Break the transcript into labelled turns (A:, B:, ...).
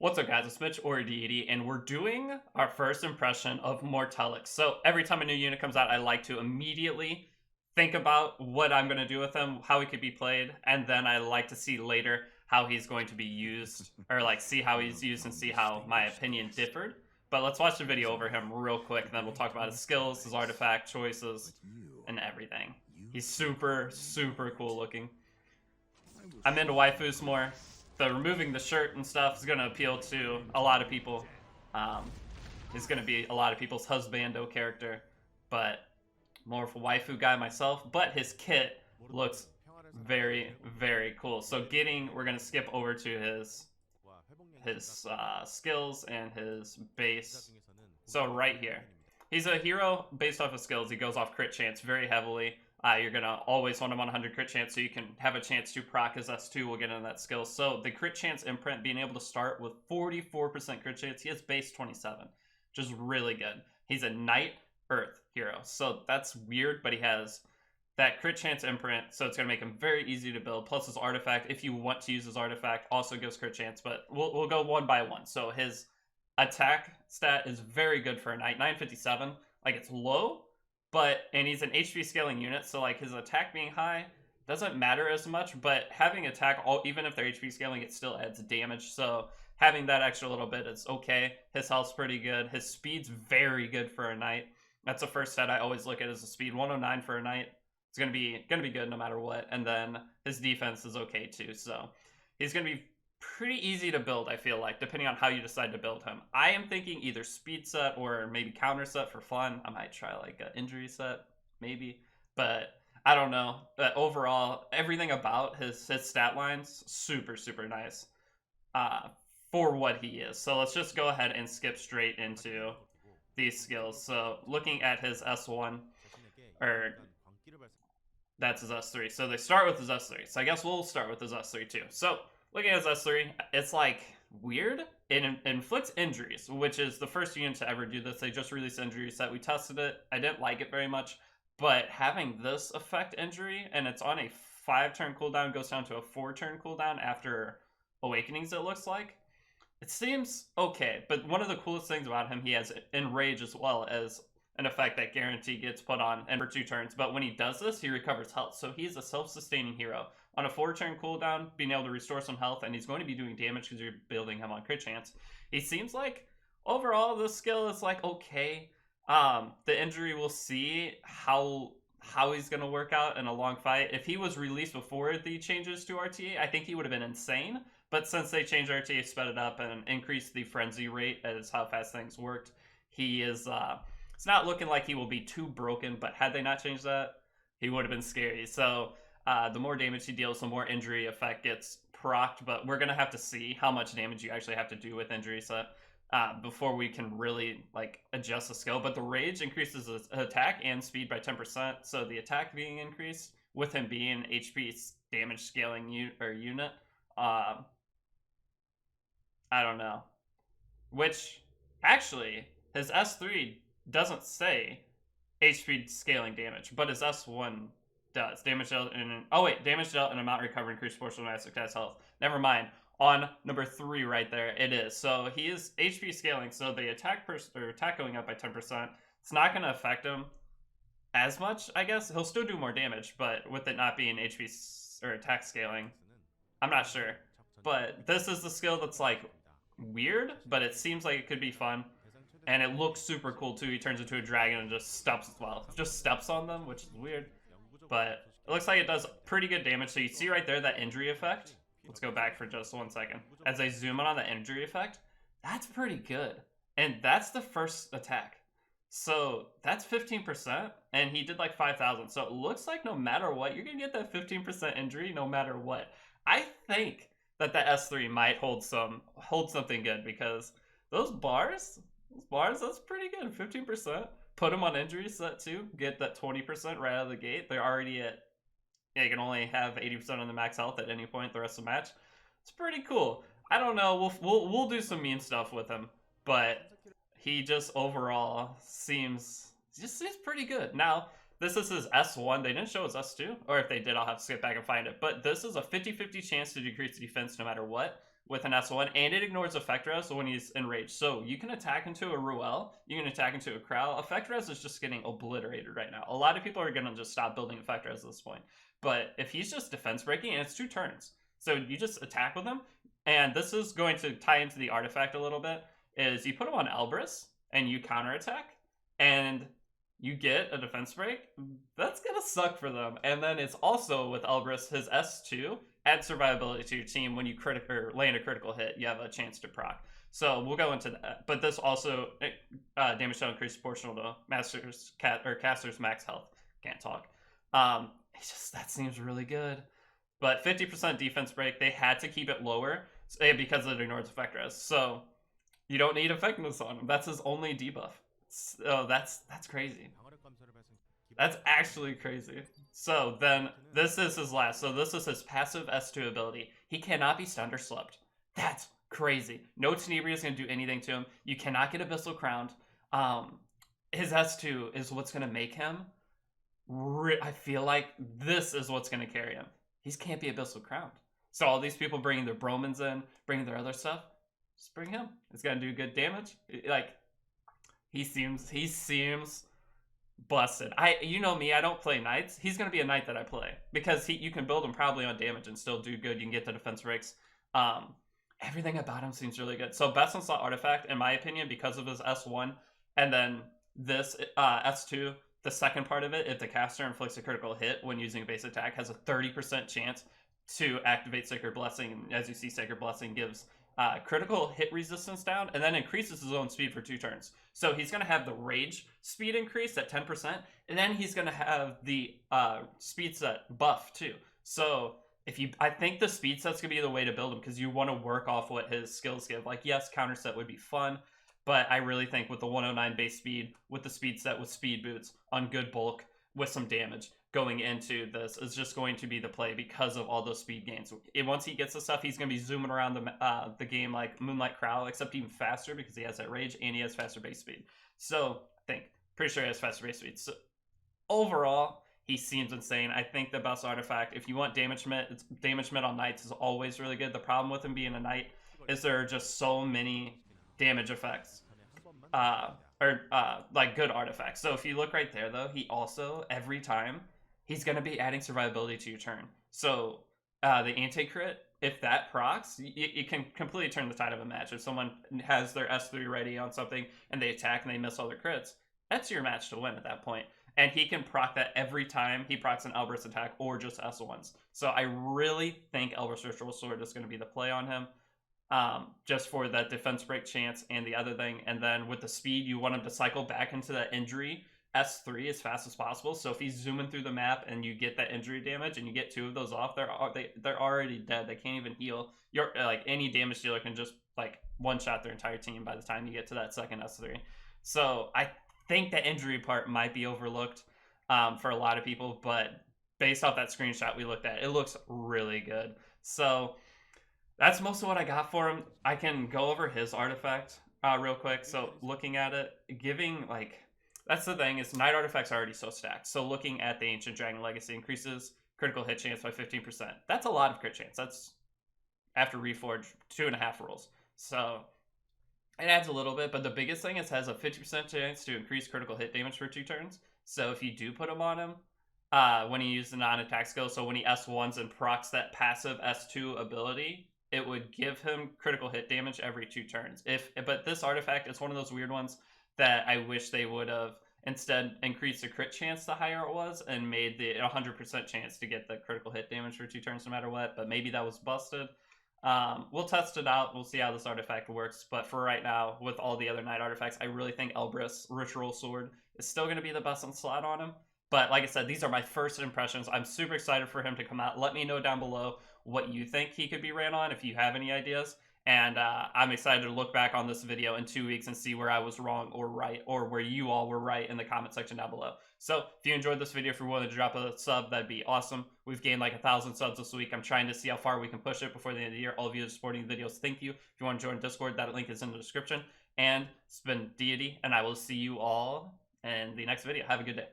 A: What's up, guys? It's Mitch or Deity, and we're doing our first impression of Mortelix. So every time a new unit comes out, I like to immediately think about what I'm going to do with him, how he could be played, and then I like to see later how he's going to be used, or like see how he's used and see how my opinion differed. But let's watch the video over him real quick, and then we'll talk about his skills, his artifact choices, and everything. He's super, super cool looking. I'm into waifus more. The removing the shirt and stuff is going to appeal to a lot of people. He's going to be a lot of people's husbando character, but more of a waifu guy myself. But his kit looks very, very cool. So we're going to skip over to his skills and his base. So right here, he's a hero based off of skills. He goes off crit chance very heavily. You're going to always want him on 100 crit chance so you can have a chance to proc his S2. We'll get into that skill. So the crit chance imprint, being able to start with 44% crit chance. He has base 27, which is really good. He's a Night Earth hero. So that's weird, but he has that crit chance imprint, so it's going to make him very easy to build. Plus his artifact, if you want to use his artifact, also gives crit chance, but we'll go one by one. So his attack stat is very good for a Knight, 957. Like, it's low, and he's an HP scaling unit, so like his attack being high doesn't matter as much, but having attack, even if they're HP scaling, it still adds damage, so having that extra little bit is okay. His health's pretty good. His speed's very good for a Knight. That's the first stat I always look at, is the speed. 109 for a Knight. It's gonna be good no matter what, and then his defense is okay too, so he's gonna be pretty easy to build, I feel like, depending on how you decide to build him. I am thinking either speed set or maybe counter set for fun. I might try like an injury set, maybe, but I don't know. But overall, everything about his stat lines, super, super nice for what he is. So let's just go ahead and skip straight into these skills. So looking at his S1, or that's his S3. So they start with his S3. So I guess we'll start with his S3 too. So looking at his S3, it's like weird. It inflicts injuries, which is the first unit to ever do this. They just released injury set. We tested it. I didn't like it very much, but having this affect injury, and it's on a 5-turn cooldown, goes down to a 4-turn cooldown after Awakenings, it looks like. It seems okay, but one of the coolest things about him, he has Enrage as well as an effect that guarantee gets put on and for 2 turns, but when he does this, he recovers health. So he's a self-sustaining hero. On a 4-turn cooldown, being able to restore some health, and he's going to be doing damage because you're building him on crit chance. He seems like, overall, this skill is like okay. The injury, we'll see how he's going to work out in a long fight. If he was released before the changes to RTA, I think he would have been insane. But since they changed RTA, sped it up, and increased the frenzy rate as how fast things worked, he is... it's not looking like he will be too broken, but had they not changed that, he would have been scary. So the more damage he deals, the more injury effect gets procced, but we're going to have to see how much damage you actually have to do with injury set before we can really like adjust the skill. But the Rage increases his attack and speed by 10%, so the attack being increased with him being HP damage scaling unit, I don't know. Which, actually, his S3 doesn't say HP scaling damage, but his S1 does. Damage dealt damage dealt and amount recovered increased portion of guy's health. Never mind. On number 3 right there, it is. So he is HP scaling, so the attack going up by 10%, it's not going to affect him as much, I guess. He'll still do more damage, but with it not being HP or attack scaling, I'm not sure. But this is the skill that's like weird, but it seems like it could be fun. And it looks super cool too. He turns into a dragon and just steps on them, which is weird. But it looks like it does pretty good damage. So you see right there that injury effect. Let's go back for just 1 second. As I zoom in on the injury effect, that's pretty good. And that's the first attack. So that's 15%, and he did like 5,000. So it looks like no matter what, you're going to get that 15% injury no matter what. I think that the S3 might hold something good, because those bars, that's pretty good. 15%. Put them on injury set too. Get that 20% right out of the gate. They're already at... Yeah, you can only have 80% on the max health at any point the rest of the match. It's pretty cool. I don't know. We'll do some mean stuff with him, but he just overall seems pretty good. Now, this is his S1. They didn't show his S2, or if they did, I'll have to skip back and find it. But this is a 50-50 chance to decrease defense no matter what. with an S1, and it ignores effect res when he's enraged. So you can attack into a Ruel, you can attack into a Crow. Effect res is just getting obliterated right now. A lot of people are going to just stop building effect res at this point. But if he's just defense breaking, and it's 2 turns, so you just attack with him, and this is going to tie into the artifact a little bit, is you put him on Elbrus, and you counterattack, and you get a defense break, that's going to suck for them. And then it's also with Elbrus, his S2, add survivability to your team. When you land a critical hit, you have a chance to proc. So we'll go into that. But this also, damage shall increase proportional to caster's max health. Can't talk. That seems really good. But 50% defense break, they had to keep it lower because it ignores effect res. So you don't need effectiveness on him. That's his only debuff. So that's crazy. That's actually crazy. So then this is his last. So this is his passive S2 ability. He cannot be stunned or slumped. That's crazy. No Tenebria is going to do anything to him. You cannot get Abyssal Crowned. His S2 is what's going to make him. I feel like this is what's going to carry him. He can't be Abyssal Crowned. So all these people bringing their Bromans in, bringing their other stuff, just bring him. It's going to do good damage. Like, he seems busted. You know me, I don't play knights. He's going to be a knight that I play because you can build him probably on damage and still do good. You can get the defense breaks. Everything about him seems really good. So best in slot artifact, in my opinion, because of his S1, and then this S2, the second part of it, if the caster inflicts a critical hit when using a base attack, has a 30% chance to activate Sacred Blessing. And as you see, Sacred Blessing gives critical hit resistance down, and then increases his own speed for 2 turns. So he's going to have the rage speed increase at 10%, and then he's going to have the speed set buff too. So I think the speed set's going to be the way to build him, because you want to work off what his skills give. Like, yes, counter set would be fun, but I really think with the 109 base speed, with the speed set, with speed boots on good bulk, with some damage going into this, is just going to be the play because of all those speed gains. Once he gets the stuff, he's going to be zooming around the game like Moonlight Crow, except even faster because he has that rage and he has faster base speed. So pretty sure he has faster base speed. So overall, he seems insane. I think the best artifact, if you want damage mitt on knights, is always really good. The problem with him being a knight is there are just so many damage effects. Like good artifacts. So if you look right there, though, he also, every time, he's going to be adding survivability to your turn. So the anti-crit, if that procs, you can completely turn the tide of a match. If someone has their S3 ready on something and they attack and they miss all their crits, that's your match to win at that point. And he can proc that every time he procs an Elbrus attack or just S1s. So I really think Elbrus Ritual Sword is going to be the play on him. Just for that defense break chance and the other thing. And then with the speed, you want him to cycle back into that injury S3 as fast as possible. So if he's zooming through the map and you get that injury damage and you get 2 of those off, they're already dead. They can't even heal. Any damage dealer can just one-shot their entire team by the time you get to that second S3. So I think the injury part might be overlooked for a lot of people, but based off that screenshot we looked at, it looks really good. So that's most of what I got for him. I can go over his artifact real quick. So looking at it, that's the thing, is Knight artifacts are already so stacked. So looking at the Ancient Dragon Legacy, increases critical hit chance by 15%. That's a lot of crit chance. That's after Reforge 2.5 rolls. So it adds a little bit, but the biggest thing is has a 50% chance to increase critical hit damage for 2 turns. So if you do put him on him, when he uses the non-attack skill, so when he S1s and procs that passive S2 ability, it would give him critical hit damage every 2 turns. But this artifact is one of those weird ones that I wish they would have instead increased the crit chance the higher it was and made the 100% chance to get the critical hit damage for 2 turns no matter what. But maybe that was busted. We'll test it out. We'll see how this artifact works. But for right now, with all the other knight artifacts, I really think Elbrus Ritual Sword is still going to be the best in slot on him. But like I said, these are my first impressions. I'm super excited for him to come out. Let me know down below what you think he could be ran on, if you have any ideas. And I'm excited to look back on this video in 2 weeks and see where I was wrong or right, or where you all were right in the comment section down below. So if you enjoyed this video, if you're willing to drop a sub, that'd be awesome. We've gained like 1,000 subs this week. I'm trying to see how far we can push it before the end of the year. All of you supporting the videos, thank you. If you want to join Discord, that link is in the description. And it's been Deity, and I will see you all in the next video. Have a good day.